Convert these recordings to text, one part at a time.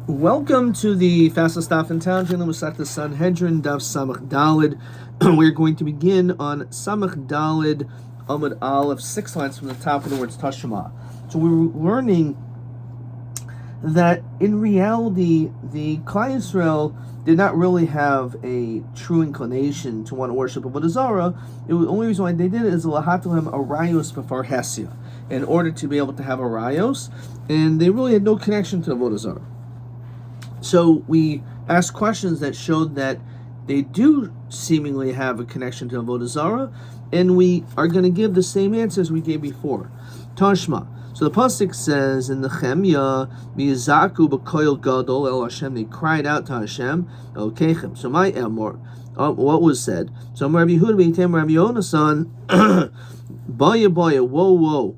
Welcome to the fastest stop in town, dealing with the Sanhedrin, Daf Samach Dalid. We're going to begin on Samach Dalid, Amud Aleph, 6 lines from the top of the words Tashma. So we're learning that in reality, the Klal Yisrael did not really have a true inclination to want to worship Avodah Zarah. The only reason why they did it is lahatelhem arayos before Hesia, in order to be able to have arayos, and they really had no connection to Avodah Zarah. So we asked questions that showed that they do seemingly have a connection to Avodah Zarah, and we are going to give the same answers we gave before. Tashma. So the pasuk says in the Chemya, "Mizaku b'koil gadol el Hashem." They cried out to Hashem, "El kechem." So my emor, what was said? So Rabbi Yehuda b'yitem Rabbi Yonasan, baya, whoa.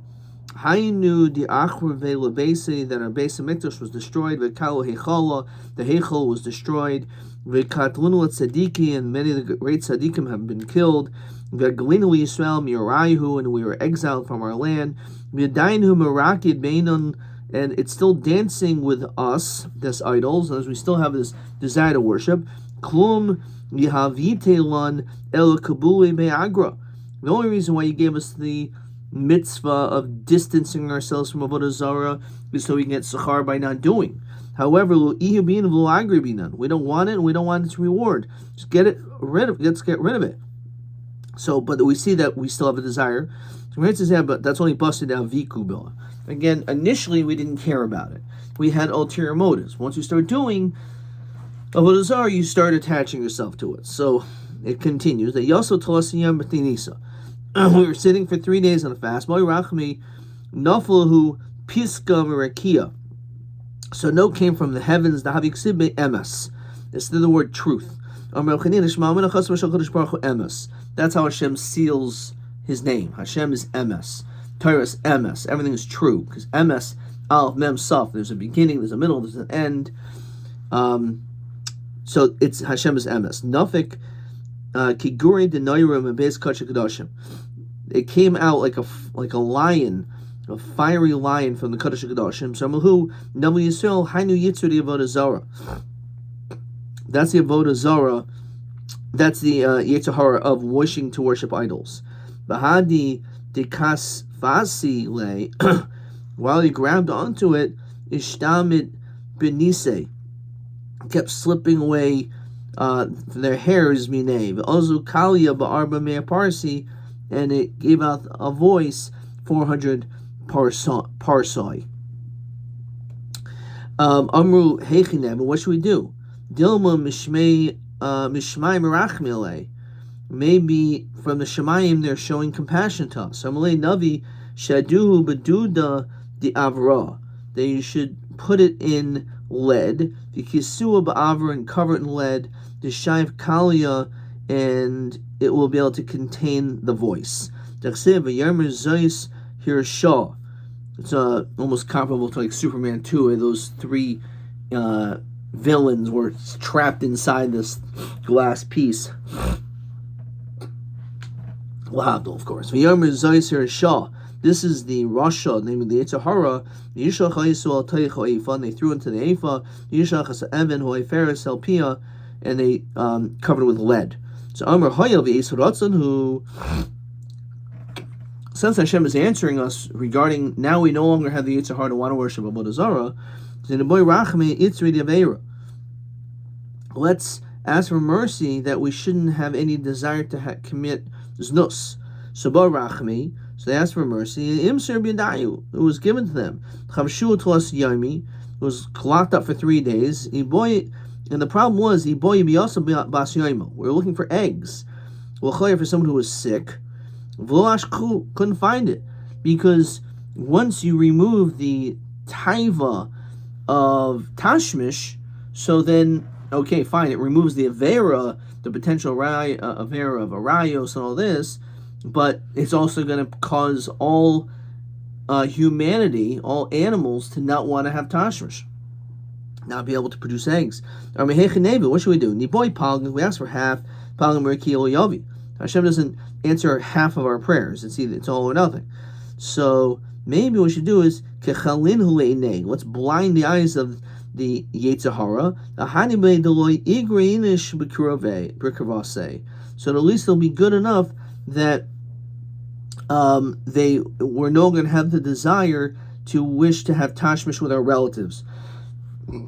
Hainu di achur ve'lebesi, that our base of Mikdash was destroyed. Ve'kalu heichala, the heichal was destroyed. Ve'katlunu tzadiki, and many of the great tzadikim have been killed. Ve'galinu Yisrael mi'arayihu, and we were exiled from our land. Ve'dainu merakid beinon, and it's still dancing with us, this idols, as we still have this desire to worship. Klum yihavitelon el kabule be'agra. The only reason why you gave us the mitzvah of distancing ourselves from Avodah Zarah is so we can get sechar by not doing. However, we don't want it, and we don't want its reward. Just let's get rid of it. So, but we see that we still have a desire. So, but that's only busted out vikubil. Again, initially we didn't care about it. We had ulterior motives. Once you start doing Avodah Zarah, you start attaching yourself to it. So it continues that Yaso Talasiyam B'Tinisa. We were sitting for 3 days on a fast. Rachmi Nafalahu Piska Merakia. So note came from the heavens. The Haviksib Emes. It's the word truth. That's how Hashem seals His name. Hashem is Emes. Torah is Emes. Everything is true because Emes Aleph Mem Saf. There's a beginning. There's a middle. There's an end. So it's Hashem is Emes. Nafik Kiguri de Noirim and Beis Kachik Kedoshim. It came out like a lion, a fiery lion from the Kodesh Kedoshim. So Mahu Navi Yisrael Hainu Yitzur the Avodah Zarah. That's the Avodah Zarah. That's the Yetzer Hara of wishing to worship idols. Bahadi de Kasfasi lay while he grabbed onto it, Ishtamit Benise kept slipping away their hairs minave. Ozu Kalia Ba'arba Mea Parsi, and it gave out a voice 400 parsoi. Amru Hechinem, what should we do? Dilma Mishmai Merachmile. Maybe from the Shemayim they're showing compassion to us. Amalei Navi Shaduhu Beduda di Avra. That you should put it in lead. The Kisua Ba'avra, and cover it in lead. The Shaiv Kalia, and it will be able to contain the voice. It's almost comparable to like Superman 2, where those 3 villains were trapped inside this glass piece. Lahavdol, of course. This is the Rasha, namely the Yetzer Hara. And they threw into the Ephah. And they covered it with lead. So Amar Hayav who, since Hashem is answering us regarding now we no longer have the Yetzer Hara to want to worship Avodah Zarah, let's ask for mercy that we shouldn't have any desire to commit znus. So Rachmi, so they asked for mercy. It was given to them. Yomi, it was locked up for 3 days. And the problem was, we were looking for eggs. For someone who was sick. Couldn't find it. Because once you remove the taiva of tashmish, so then, okay, fine, it removes the avera, the potential avera of arayos and all this, but it's also going to cause all humanity, all animals, to not want to have tashmish, not be able to produce eggs. What should we do? We ask for half. Hashem doesn't answer half of our prayers. It's all or nothing. So maybe what we should do is let's blind the eyes of the Yetzirah. So at least they'll be good enough that they were no longer have the desire to wish to have tashmish with our relatives,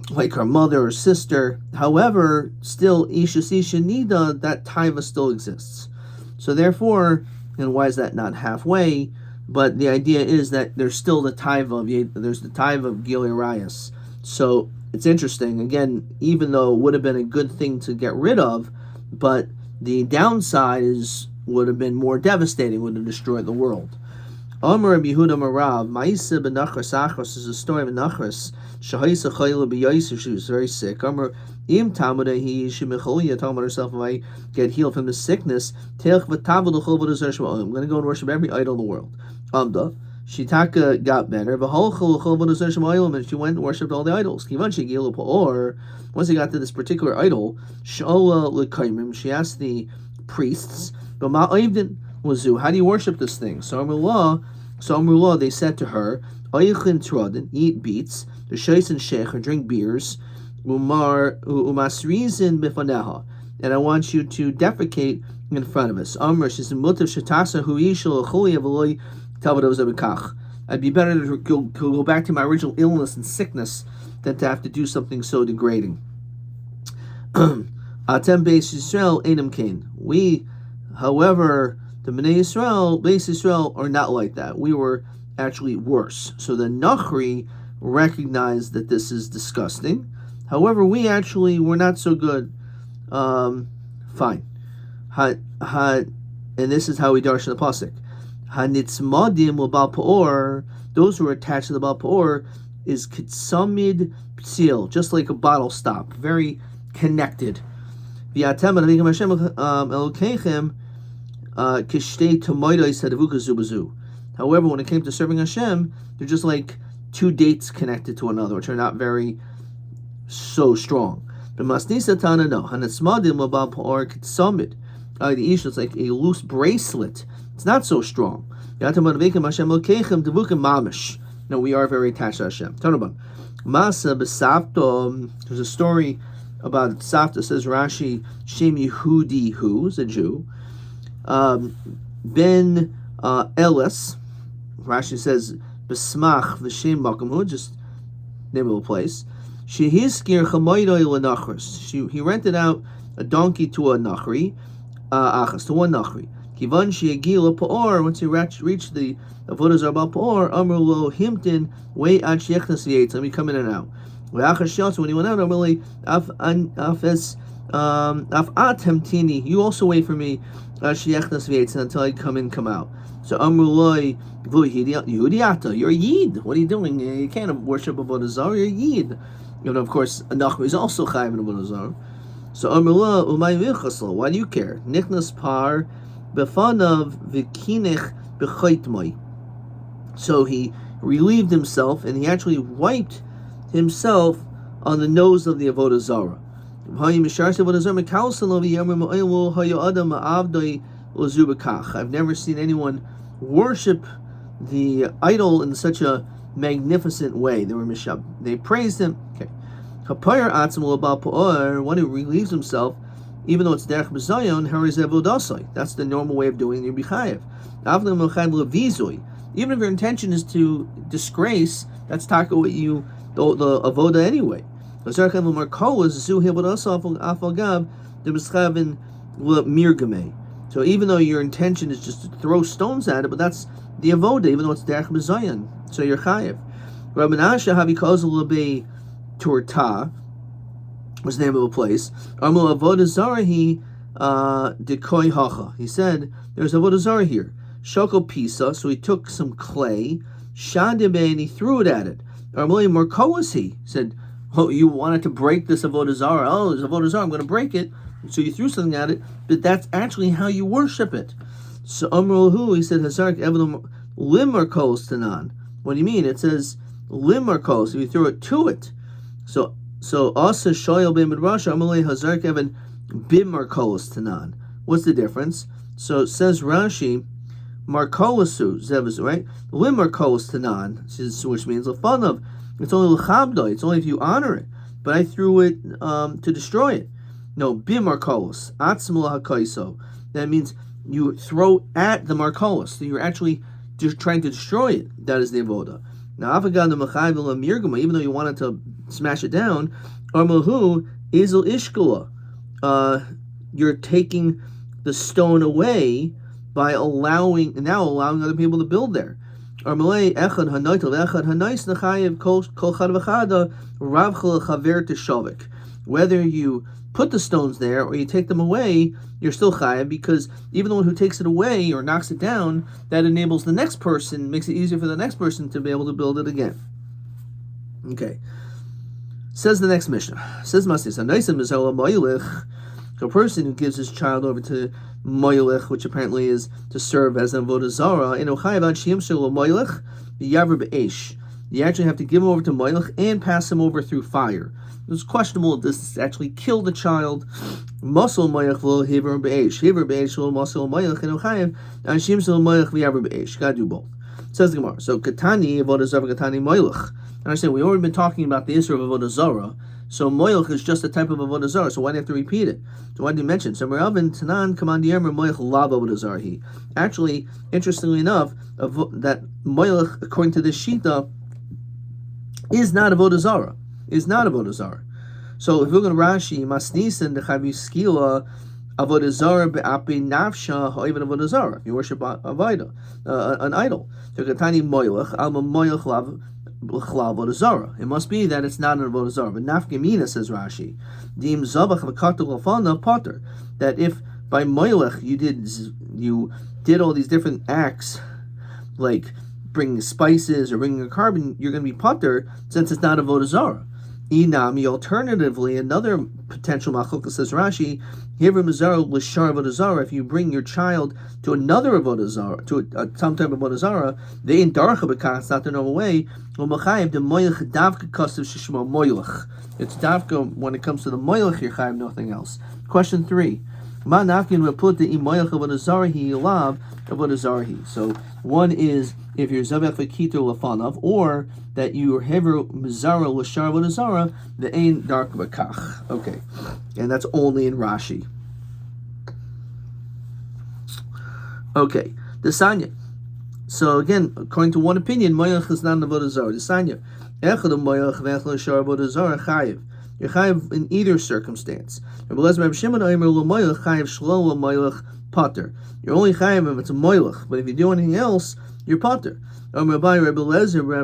like our mother or sister. However, still Isha Nida, that taiva still exists. So therefore, and why is that not halfway? But the idea is that there's still the taiva of Gilei Arayos. So it's interesting. Again, even though it would have been a good thing to get rid of, but the downside would have been more devastating, would have destroyed the world. Amar Rabbi Yehuda Marav, Ma'isa ben Nachras Achros is a story of Nachras. Shahaisa Chayla b'Yaiser, she was very sick. Amar Im Tamuda he Shemicholia, talking about herself, if I get healed from the sickness, Teach v'Tavul l'chol v'Dozer Shema'olim, I'm going to go and worship every idol in the world. Amda, Shitaka got better, v'Holchol l'chol v'Dozer Shema'olim, and she went and worshipped all the idols. Kivan shegilu pa'or, once he got to this particular idol, Shola l'Kaimim, she asked the priests, B'ma Oivdin Wazu, how do you worship this thing? So Amrullah, they said to her, Oichin Trodin, eat beets, the Shais and Sheikh, or drink beers, Umasrizin Bifaneha, and I want you to defecate in front of us. Amr, she said, Mutav Shatasa Huishal Acholi Avaloi Tavados Abikach. I'd be better to go back to my original illness and sickness than to have to do something so degrading. Atem Beis Yisrael Einam Kain. We, however, the Bnei Yisrael, Beis Yisrael, are not like that. We were actually worse. So the Nachri recognized that this is disgusting. However, we actually were not so good. Fine. And this is how we darshan the pasuk. Hanitzmadim l'bal pa'or, those who are attached to the bal pa'or, is kitsamid psil, just like a bottle stop, very connected. V'atem anavikim Hashem elokeichem kishtei tomodos hadavukas zubazu. However, when it came to serving Hashem, they're just like two dates connected to another, which are not very so strong. But masnisa tana no hanitzmadim l'bal pa'or kitsamid. The ish is like a loose bracelet. It's not so strong. No, we are very attached to Hashem. Masa b'savto. There's a story about Savta, says Rashi, Shem Yehudi, who's a Jew. Ben Elis, Rashi says, B'smach v'shem makom, just name of a place. Shehiskir chamoidoi l'nachris. He rented out a donkey to a nachri, to one nachri. Kivan she'agila pa'or, once he reached the avodah zarah bal pa'or, amru lo himtin, wait ad sheyechnas v'yetz, let me come in and out. When he went out, amruli af at hemtini, you also wait for me, sheyechnas v'yetz, until I come in, come out. So amru lo Yehudiata, you're a Yid. What are you doing? You can't worship avodah zarah. You're a Yid. And of course, a nachri is also chayiv in avodah zarah. So amru lo umay v'chaslo. Why do you care? Nichnas par. Befanav v'kinech b'chaytmai. So he relieved himself, and he actually wiped himself on the nose of the avodah zarah. I've never seen anyone worship the idol in such a magnificent way. They praised him. Okay. One who relieves himself, even though it's derech b'zayon, that's the normal way of doing your bichayev. Even if your intention is to disgrace, that's taka what you the avoda anyway. So even though your intention is just to throw stones at it, but that's the avoda, even though it's derech b'zayon, so you're chayev. Rabbi Nasha havi kozul be turta. Was the name of a place. Amul avodah zarah he dekoy hacha. He said, "There's avodah zarah here." Shoko pisa. So he took some clay, shadebe, and he threw it at it. Amul morkoas he said, "Oh, you wanted to break this avodah zarah? Oh, there's avodah zarah. I'm going to break it." So you threw something at it, but that's actually how you worship it. So Amul hu, he said, "Hazark evidum lim morkoas tanan." What do you mean? It says lim morkoas. So you threw it to it. So also shoyel ben midrasha amalei hazark even bim markolas tanan. What's the difference? So it says Rashi, markolasu zevus, right? Lim markolas tanan, which means a fun of. It's only l'chabdoi. It's only if you honor it. but I threw it to destroy it. No, bimarkolos, atzmul hakaiso. That means you throw at the markolos. So you're actually just trying to destroy it. That is the avoda. Now, even though you wanted to smash it down, armahu isel ishkula. You're taking the stone away by allowing other people to build there. Whether you put the stones there or you take them away, you're still chayav, because even the one who takes it away or knocks it down, that enables the next person, makes it easier for the next person to be able to build it again. Okay. Says the next Mishnah. Says Masis, a person who gives his child over to moilech, which apparently is to serve as an avodah zarah, you actually have to give him over to moilech and pass him over through fire. It's questionable if this actually kill the child. Muscle moilech lo hiver be'esh. Hiver be'esh lo muscle moilech and uchayev and shimsel moilech v'yaver be'esh. Gotta do both. Says the Gemara. So katani avodah zarah katani moilech. I understand we've already been talking about the issue of avodah zarah. So moilech is just a type of avodah zarah. So why do you have to repeat it? So why do you mention? So Meralvin Tanan Kamandiyermer moilech lav avodah zarah. Actually, interestingly enough, that moilech, according to this shita, is not avodah zarah. Is not avodah zarah. So if you look at Rashi, masnisin dechaviskila avodah zarah be'api nafsha ha'evan avodah zarah. You worship an idol. So katani moilech alma moilech lav. It must be that it's not an avodah zarah. But nafgemina, says Rashi, dim zabach v'katul lafana potter. That if by moilech you did all these different acts, like bringing spices or bringing a carbon, you're going to be potter since it's not avodah zarah. Inami, alternatively, another potential machlokes, says Rashi, if you bring your child to another avodah zarah, to some type of avodah zarah, they in darcha b'kach, it's not the normal way. It's davka when it comes to the moilech, you're chayav, nothing else. Question 3. So one is if you're zabech v'kito lafanav, or that you are hever mizara l'shar v'nazara, the ain dark b'kach. Okay, and that's only in Rashi. Okay, the Sanya. So again, according to one opinion, moyach is not an avodah zarah. The Sanya, echad moyach v'echad l'shar avodah zarah chayiv. You're chayiv in either circumstance. You're only chayiv if it's a moilach, but if you do anything else, you're pater. Rabbi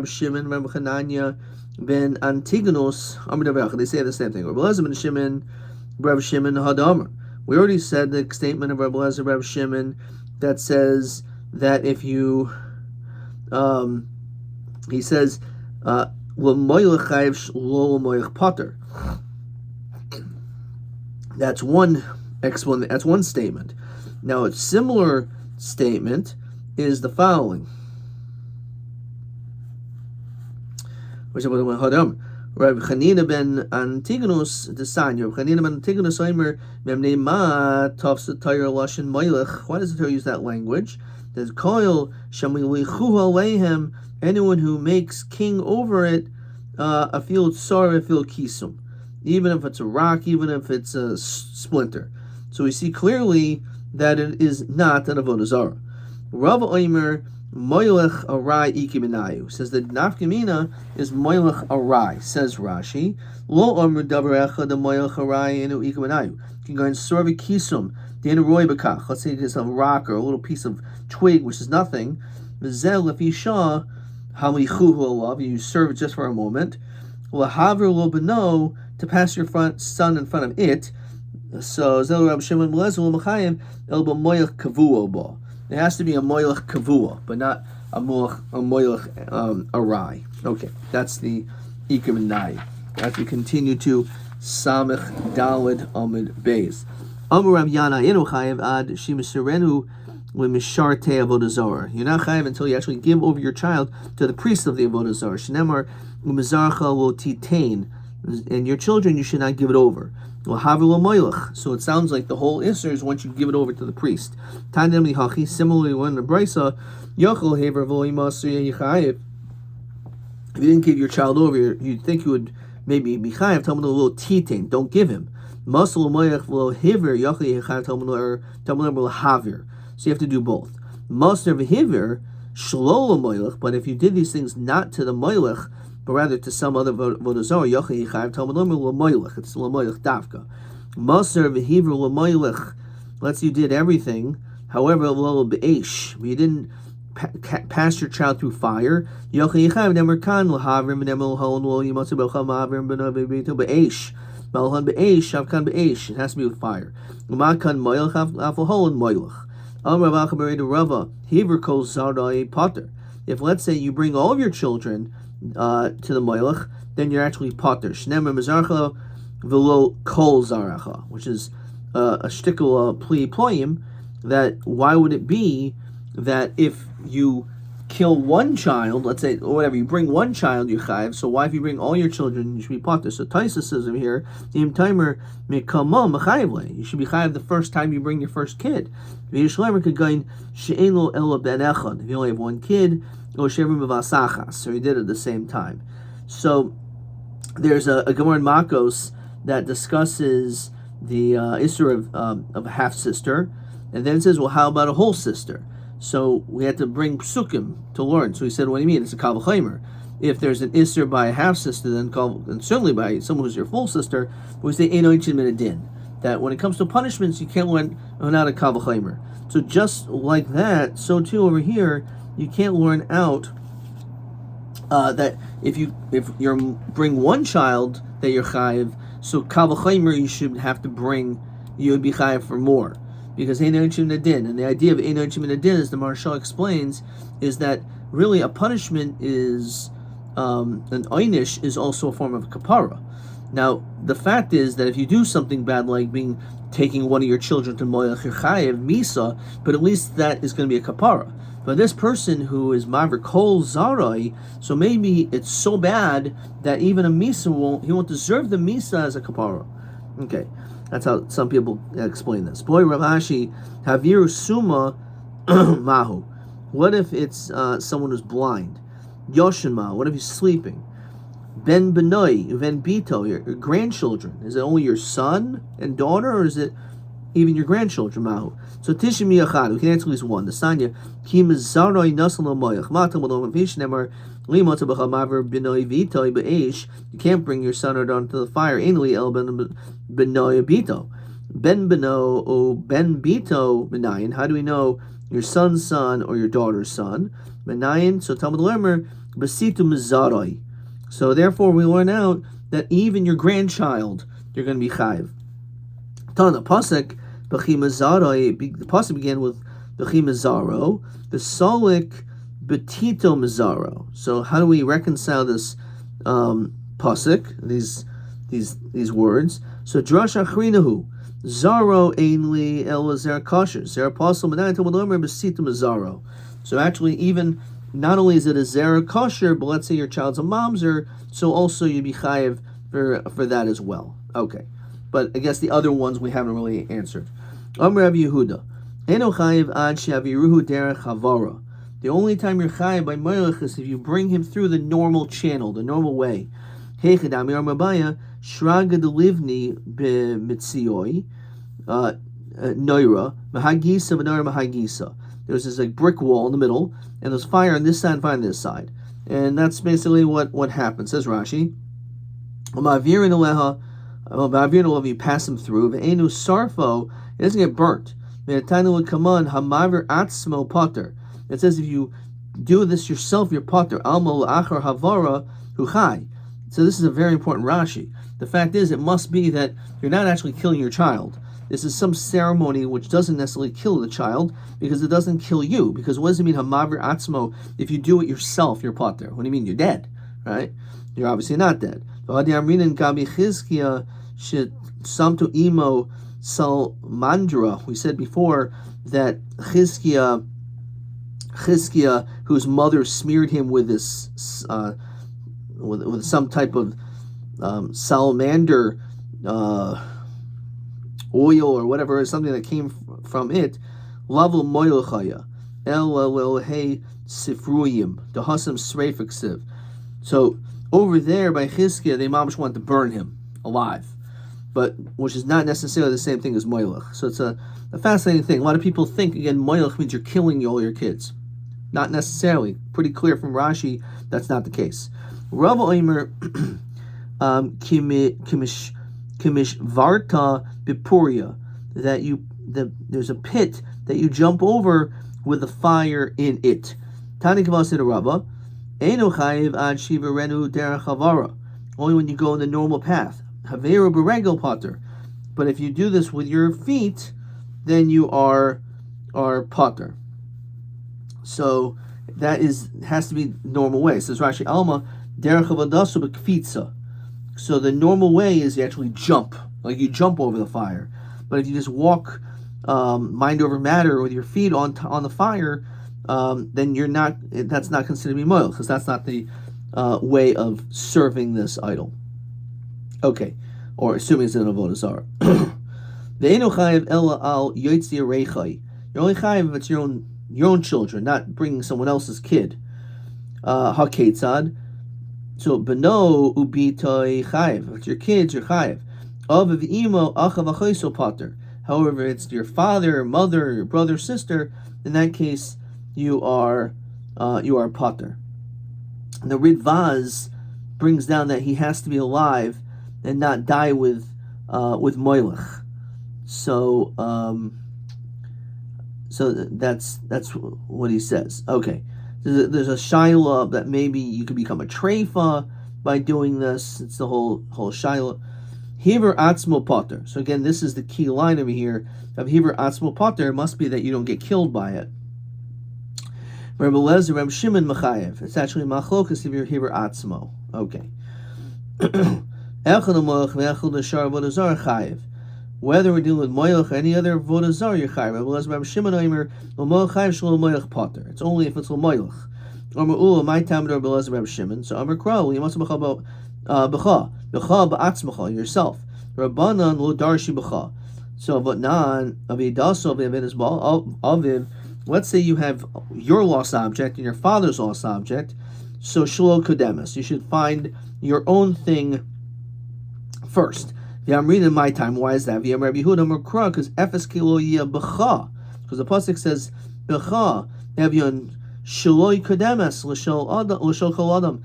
Shimon, Rabbi Chananya ben Antigonus, they say the same thing. Rabbi Lezer ben Shimon, Rabbi Shimon Hadamar. We already said the statement of Rabbi Lezer, Rabbi Shimon, that says that if you, he says, l'moilach chayiv lo l'moilach pater. That's one explanation. That's one statement. Now, a similar statement is the following. Rabbi Chanina ben Antigonus design. Rabbi Chanina ben Antigonus Omer memnei ma tafsa tayr lashon moilech. Why does the Torah use that language? There's koil shamilichuha leihem. Anyone who makes king over it, a field sar, a field kisum. Even if it's a rock, even if it's a splinter. So we see clearly that it is not an avodah zarah. Rav Omer moilech arai ikiminayu says that nafkamina is moilech arai. Says Rashi, lo omer davar echad the moilech arai inu ikiminayu. You can go and serve a kisum, the roy bekach. Let's say it's a rock or a little piece of twig, which is nothing. V'zel if yisha halichuhu alav, you serve it just for a moment. Lahaver lo beno, to pass your son in front of it. So Zel Rab Shimon Melezul Machayim El B'Moyach Kavuo Bo. It has to be a Moyach Kavuo, but not a Moyach Arai. Okay, that's the Ikim and Nai. As we continue to Samech Daled Amid Beis. Amuram Yana Inu Chayev Ad Shimisirenu L'Misharte Avodah Zarah. You're not Chayev until you actually give over your child to the priest of the Avodah Zarah. Shnemar L'Mizarcha Lo Titain. And your children, you should not give it over. So it sounds like the whole Isser is once you give it over to the priest. Similarly, when the Brisa, if you didn't give your child over, you'd think you would maybe Bichayev Talmud a little titain, don't give him. Muscle moyach v'lo hiver yochli yechayev Talmud or Talmud v'lo havir. So you have to do both. Master v'hiver shlola moylech, but if you did these things not to the moylech, but rather to some other vodazor, yochli yechayev Talmud lo moylech. It's lo moylech davka. Master v'hiver lo moylech. Let's say you did everything. However, lo be'esh. You didn't pass your child through fire. Yochli yechayev nemer kan lo havir v'nemer lo lo yimatzu b'cham havir v'nemer be'esh. Malhan be'esh, shavkan be'esh. It has to be with fire. Umakan moylech afal and moylech. If let's say you bring all of your children to the moylech, then you're actually potter. Shnemer mezarcha v'lo kol zaracha, which is a shtickle ployim. That why would it be that if you kill one child, let's say, or whatever, you bring one child, you're chayiv, so why if you bring all your children, you should be potter? So Taisa says over here, im timer mekamo mechayivle. You should be chayiv the first time you bring your first kid. If you only have one kid, or so you did it at the same time. So there's a Gemara in Makos that discusses the issur of a half sister, and then it says, well, how about a whole sister? So we had to bring psukim to learn. So he said, what do you mean? It's a kal v'chomer. If there's an issur by a half sister, then certainly by someone who's your full sister, we say ein oichin min adin. That when it comes to punishments, you can't learn out a kal v'chomer. So just like that, so too over here, you can't learn out that if you bring one child that you're chayiv, so kal v'chomer you should have to bring, you would be chayiv for more. Because ein oichin min adin, and the idea of ein oichin min adin, as the Marshal explains, is that really a punishment is an einish is also a form of a kapara. Now the fact is that if you do something bad like taking one of your children to moyach chayev misa, but at least that is going to be a kapara. But this person who is maver kol zarai, so maybe it's so bad that even a misa won't deserve the misa as a kapara. Okay. That's how some people explain this. Boy, Rav Ashi, Haviru Suma Mahu. What if it's someone who's blind? Yoshinma, what if he's sleeping? Ben Benoi, Ven Bito, your grandchildren. Is it only your son and daughter, or is it even your grandchildren? Mahu. So Tishim Yachad, we can answer at least one. The Sanya, Kim Zaroi Nasal Moyach, Matam Alom Vishnemer, Limata Bahamaver Benoi Vitoi Beish. You can't bring your son or daughter to the fire. Ainli El Benoi Bito. Ben Beno O Ben Bito Benayan. How do we know your son's son or your daughter's son? Benayan, so Talmud Lermer, Basitu Mizaroi. So therefore we learn out that even your grandchild, you're going to be chayiv. Tana Pasek, Bechimazaroi, the Pasek began with Bechimazaro, the Solik Betito Mizaro. So how do we reconcile this Pasek, these words? So Drash Achrinahu, Zaro Ainli El Zer Kosher, Zer Apostle Menayan Talmud Omer Besito Mizaro. So actually, even not only is it a Zer Kosher, but let's say your child's a mamzer, so also you'd be chayiv for that as well. Okay. But I guess the other ones we haven't really answered. Amr Rabbi Yehuda, Eno chayiv ad she'aviruhu derech havara. The only time you're chayiv by moylech is if you bring him through the normal channel, the normal way. Heichadam Yarmabaya shraga delivni b'mitzioi noira mahagisa v'noira mahagisa. There's this like brick wall in the middle, and there's fire on this side and fire on this side, and that's basically what happens. Says Rashi, Ma'avirin aleha. You pass him through. Ve'enu sarfo, it doesn't get burnt. Ve'etanu l'kaman hamaver atzmo potter. It says if you do this yourself, you're potter. Alma l'achar havara huchai. So this is a very important Rashi. The fact is, it must be that you're not actually killing your child. This is some ceremony which doesn't necessarily kill the child, because it doesn't kill you. Because what does it mean, hamaver atzmo? If you do it yourself, you're potter. What do you mean? You're dead, right? You're obviously not dead. We said before that Chizkiah, whose mother smeared him with this with some type of salamander oil or whatever, something that came from it. Lavel moilchaya el hey sifruyim dehasam sreifiksiv. So Over there by Chizkiah, they mamish want to burn him alive, but which is not necessarily the same thing as moilach. So it's a fascinating thing. A lot of people think, again, moilach means you're killing all your kids. Not necessarily. Pretty clear from Rashi, that's not the case. Rav Omer kimish varta bipuria, that there's a pit that you jump over with a fire in it. Tani Kavasida Rabba, Eino Chayiv ad Shiva Renu Derech Havara. Only when you go in the normal path. Haveru Beregel Potter. But if you do this with your feet, then you are Potter. So that has to be normal way. Says Rashi Alma, Derech Havadasu Bekfitza. So the normal way is you actually jump, like you jump over the fire. But if you just walk mind over matter with your feet on the fire, then you're not. That's not considered to be moil, because that's not the way of serving this idol. Okay, or assuming it's an avodah zarah. Ve'enu chayiv ela al yotzi reichai. You're only chayiv if it's your own children, not bringing someone else's kid. Haketzad. So beno ubitoi chayiv. If it's your kids, you're chayiv. Aviv imo achav achoiso pater. However, it's your father, mother, your brother, sister. In that case, you are pater. The Ridvaz brings down that he has to be alive and not die with moilach. So that's what he says. Okay, there's a shaila that maybe you could become a treifa by doing this. It's the whole shaila. Hiver atzmo potter. So again, this is the key line over here of Hiver atzmo potter. It must be that you don't get killed by it. Rabbi Lezer, Rabbi Shimon Machayev. It's actually machlokas if you're Hiver atzmo. Okay. Whether we're dealing with moilach or any other avodah zarah, you're chayiv. Rabbi Lezer, Rabbi Shimon Omer, l'moilach chayiv shelo moilach potter. It's only if it's l'moilach. Omer ula, my time to Rabbi Lezer, Rabbi Shimon. So Omer Kral, you must have about b'cha ba'atzmacha, yourself. Rabbanan lo darshi b'cha. So v'nan avidaso v'avidus bal aviv. Let's say you have your lost object and your father's lost object. So shelo kodemus. You should find your own thing first. I'm reading my time. Why is that? Because efes kilo yia b'cha. Because the pasuk says b'cha evyon shelo kodemus l'shel kol adam.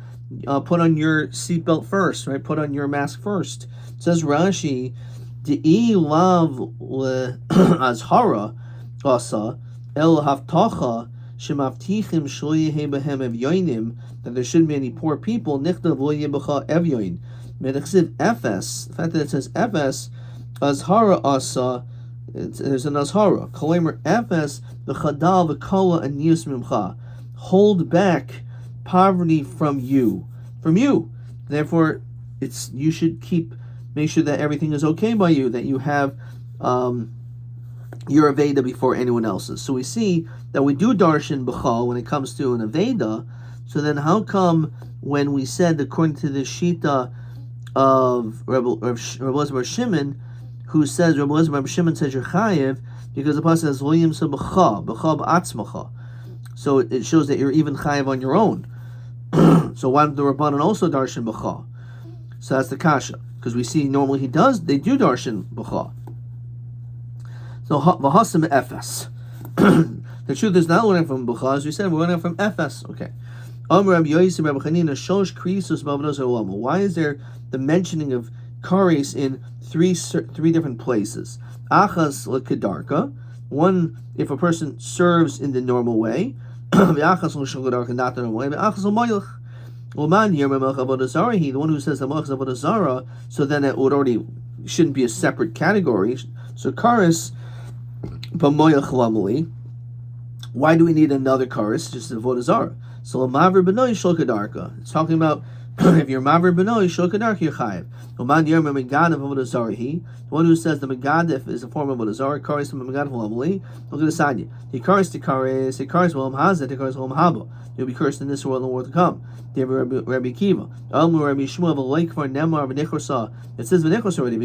Put on your seatbelt first, right? Put on your mask first. It says Rashi, De'i lav azhara asa el haftacha shemavtichim shlo yehe behem evyoinim, that there shouldn't be any poor people. Nichtav lo yebecha evyoin. Medechsiv efes. The fact that it says efes azhara asa, there's an azhara. Kalemer efes v'chadal v'kola anius mimcha. Hold back poverty from you. Therefore, you should make sure that everything is okay by you, that you have your Aveda before anyone else's. So we see that we do darshan b'chal when it comes to an Aveda. So then how come when we said, according to the Shita of Rabbi Lezer Shimon, who says, Rabbi Shimon says you're chayiv, because the pasuk says, lo yimsa b'cha b'atzmacha. So it shows that you're even chayiv on your own. So why don't the Rabbanan also darshan b'cha? So that's the kasha, because we see normally they do darshan b'cha. So v'hasim efes. The truth is not learning from b'cha, as we said, we're learning from efes. Okay. Why is there the mentioning of kares in three different places? Achas l'kedarka. One, if a person serves in the normal way. Achas l'shulkedarka, not the normal way. Achas l'moilach. Uman here, the one who says the malach avodah zarah, so then it shouldn't be a separate category. So kares b'moilach lamali. Why do we need another kares? Just avodah zarah. So maver benoi shulkedarka. It's talking about if you're maver benoi shulkedarka, you're chayiv. Uman here, megadav avodah zarah. The one who says the megadif is a form of avodah zarah. Kares megadav lamali. Look at the side. The kares to kares. The kares v'lam hazeh. The kares v'lam haba. You'll be cursed in this world and the world to come. Rabbi Kiva. Rabbi Shmuel v'leikvar nemar v'nichosa. It says v'nichos already.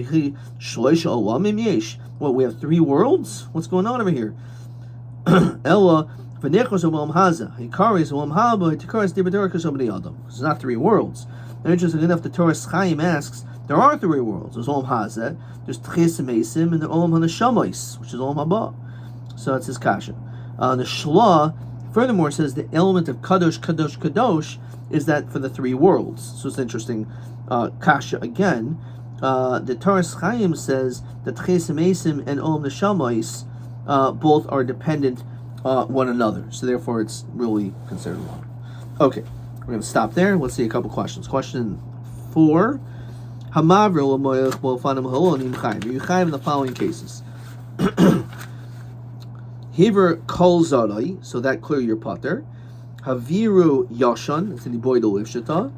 Shloisha olamim yesh. What, we have 3 worlds? What's going on over here? Ella V'nechos olam haza. Hikaris olam haba. Hikaris dibadorikas obni adam. It's not three worlds. And interesting enough, the Torah Chaim asks, there are three worlds. There's olam haza, there's tchis mesim, and the olam hanashamois, which is olam haba. So that's his kasha. The shla, furthermore, says the element of kadosh, kadosh, kadosh is that for the three worlds. So it's interesting. Kasha again. The Torah Chaim says that tchis mesim and olam hanashamois both are dependent one another. So therefore, it's really considered one. Okay, we're going to stop there. Let's see a couple questions. Question 4. Hamavir l'moyach b'ofanim halonim chayim. Are you chayim in the following cases? Hiver kol zarai, so that clear your potter. Haviru yashan, it's in the boy lifshata.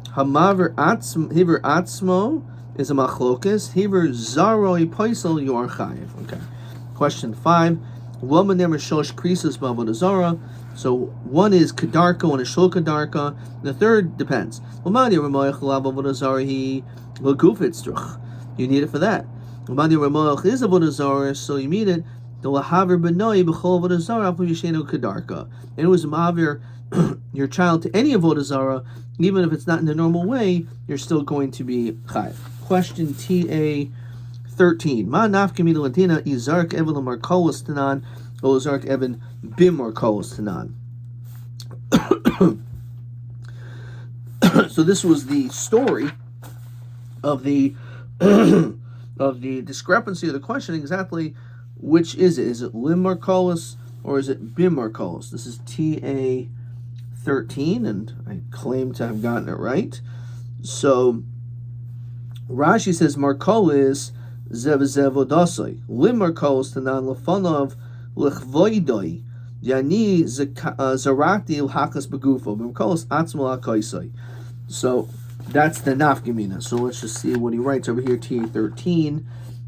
Hamavir hiver atzmo is a machlokes. Hiver zaroi paisel you are chayim. Okay. Question 5. Woman never shosh krisus b'avodah zara. So one is kadarka, one is shul kadarka. The third depends. You need it for that. Is avodah zara, so you need it. The lahaver benoi b'chol avodah zara afu yishenu kadarka. And it was mavir your child to any avodah zara, even if it's not in the normal way, you're still going to be chayav. Question TA 13. Ma nafkemi latina izark evan lamarkolos tanan o izark evan bim markolos tanan. So this was the story of the of the discrepancy of the question. Exactly which is it? Is it lim markolos or is it bim markolos? This is TA 13, and I claim to have gotten it right. So Rashi says markolos zev odasai lim markolos tanan lefanov lechvoidoi yani zarati l'hakas begufo markolos atzmal hakaisai. So that's the nafkamina. So let's just see what he writes over here. TA 13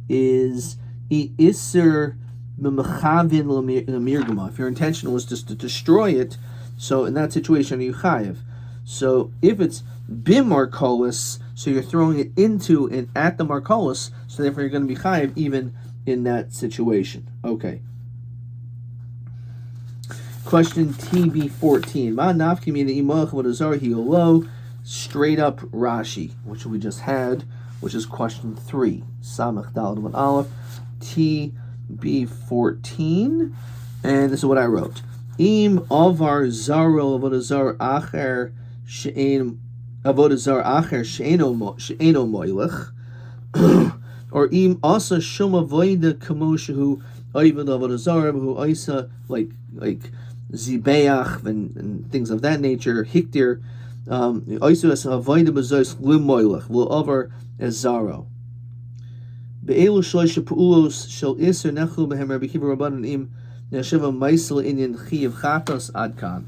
is iser memachavin lemirgama. If your intention was just to destroy it, so in that situation you chayiv. So if it's bim markolis, so you're throwing it into and at the markolis, so therefore you're going to be chayiv even in that situation. Okay. Question TB 14. Ma nafkamina imach v'dazar hiolo. Straight up Rashi, which we just had, which is question 3. Samach Dalad Aleph TB 14, and this is what I wrote. Im avar zaro avodazar acher she'en avodazar acher she'eno moilech, or im asa shuma voida kamoshu oivad avodazar who isa like zibeach and things of that nature. Hiktir. Also as avoid bezos limoilach will over as zaro. Be'elu shloisha pu'ulos shel iser nechu behem Rabbi Kiva Rabbanan im neshiva meisel inyan chiyav chatos adkan.